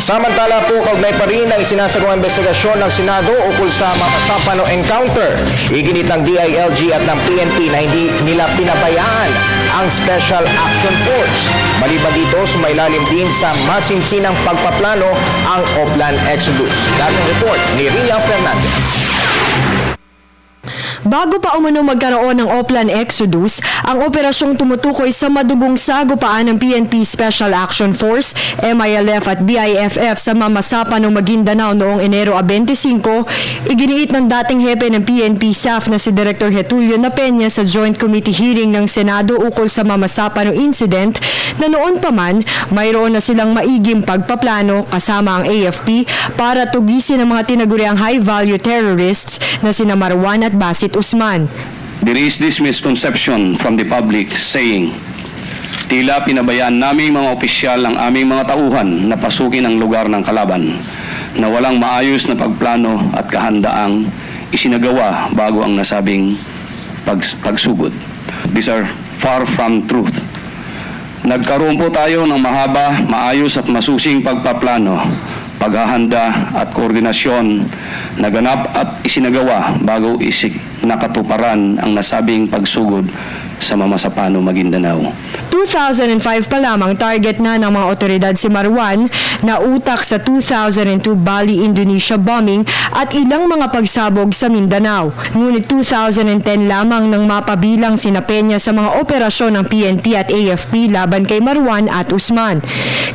Samantala po, kaugnay pa rin ang isinasagawang investigasyon ng Senado ukol sa Mamasapano encounter. Iginit ng DILG at ng PNP na hindi nila pinabayaan ang Special Action Force. Maliban dito, sumailalim din sa masinsinang pagpaplano ang Oplan Exodus. Dating report ni Ria Fernandez. Bago pa umano magkaroon ng Oplan Exodus, ang operasyong tumutukoy sa madugong sagupaan ng PNP Special Action Force, MILF at BIFF sa Mamasapano, Maguindanao noong Enero 25, iginiit ng dating hepe ng PNP staff na si Director Getulio Napenya sa Joint Committee hearing ng Senado ukol sa Mamasapano incident na noon pa man mayroon na silang maiging pagpaplano kasama ang AFP para tugisin ang mga tinaguriang high-value terrorists na sina Marwan at Basit Usman. There is this misconception from the public saying, tila pinabayaan naming mga opisyal ang aming mga tauhan na pasukin ang lugar ng kalaban, na walang maayos na pagplano at kahandaang isinagawa bago ang nasabing pagsugod. These are far from truth. Nagkaroon po tayo ng mahaba, maayos at masusing pagpaplano, paghahanda at koordinasyon na ganap at isinagawa bago nakatuparan ang nasabing pagsugod sa Mamasapano, Maguindanao. 2005 pa lamang target na ng mga otoridad si Marwan na utak sa 2002 Bali, Indonesia bombing at ilang mga pagsabog sa Mindanao. Ngunit 2010 lamang nang mapabilang si Napenya sa mga operasyon ng PNP at AFP laban kay Marwan at Usman.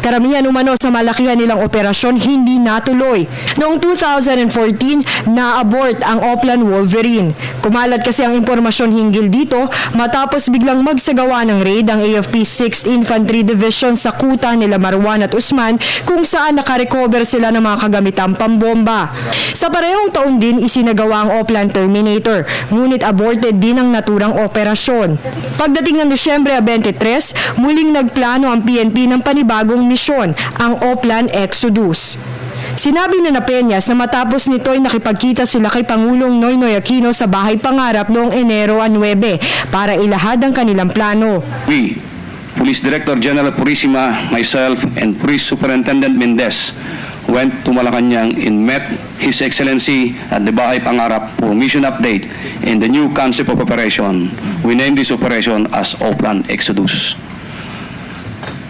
Karamihan umano sa malakihan nilang operasyon hindi natuloy. Noong 2014, na-abort ang Oplan Wolverine. Kumalat kasi ang impormasyon hinggil dito matapos biglang magsagawa ng raid ang AFP 6th Infantry Division sa kuta nila Marwan at Usman kung saan nakarecover sila ng mga kagamitang pambomba. Sa parehong taon din isinagawa ang Oplan Terminator, ngunit aborted din ang naturang operasyon. Pagdating ng Disyembre 23, muling nagplano ang PNP ng panibagong misyon, ang Oplan Exodus. Sinabi na Peñas na matapos nito ay nakipagkita sila kay Pangulong Noynoy Aquino sa Bahay Pangarap noong Enero 9 para ilahad ang kanilang plano. We, Police Director General Purisima, myself, and Police Superintendent Mendez went to Malacanang and met His Excellency at the Bahay Pangarap for mission update in the new concept of operation. We named this operation as Oplan Exodus.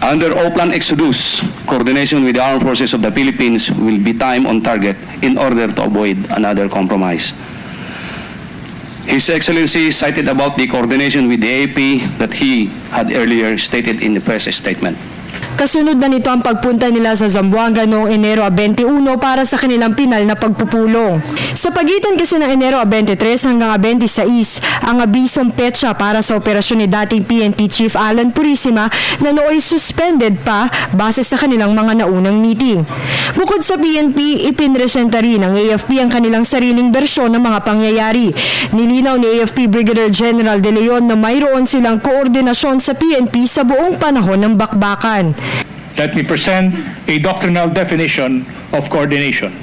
Under Oplan Exodus, coordination with the Armed Forces of the Philippines will be time on target in order to avoid another compromise. His Excellency cited about the coordination with the AP that he had earlier stated in the press statement. Kasunod na nito ang pagpunta nila sa Zamboanga noong Enero 21 para sa kanilang pinal na pagpupulong. Sa pagitan kasi ng Enero 23 hanggang 26, ang abisong petsa para sa operasyon ni dating PNP Chief Alan Purisima na nooy suspended pa base sa kanilang mga naunang meeting. Bukod sa PNP, ipinresenta rin ng AFP ang kanilang sariling bersyon ng mga pangyayari. Nilinaw ni AFP Brigadier General De Leon na mayroon silang koordinasyon sa PNP sa buong panahon ng bakbakan. Let me present a doctrinal definition of coordination.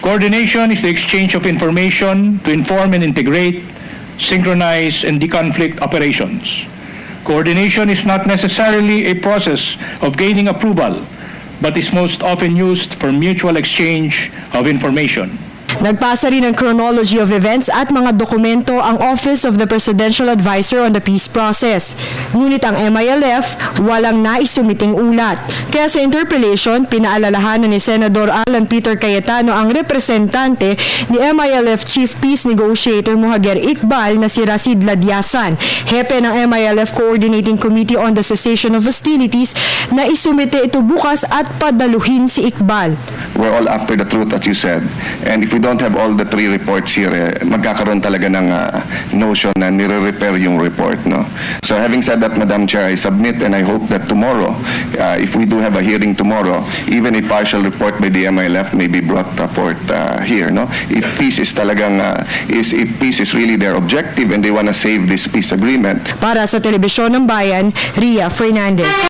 Coordination is the exchange of information to inform and integrate, synchronize, and deconflict operations. Coordination is not necessarily a process of gaining approval, but is most often used for mutual exchange of information. Nagpasa rin ng chronology of events at mga dokumento ang Office of the Presidential Advisor on the Peace Process. Ngunit ang MILF walang naisumiting ulat. Kaya sa interpellation, pinaalalahanan ni Senador Alan Peter Cayetano ang representante ni MILF Chief Peace Negotiator Muhager Iqbal na si Rasid Ladyasan, hepe ng MILF Coordinating Committee on the Cessation of Hostilities, na isumite ito bukas at padaluhin si Iqbal. We're all after the truth that you said. And if we don't have all the three reports here, magkakaroon talaga ng notion na nire-repair yung report. No? So having said that, Madam Chair, I submit and I hope that tomorrow, if we do have a hearing tomorrow, even a partial report by the MILF may be brought forth here. No? If peace is talagang, if peace is really their objective and they want to save this peace agreement. Para sa Telebisyon ng Bayan, Ria Fernandez.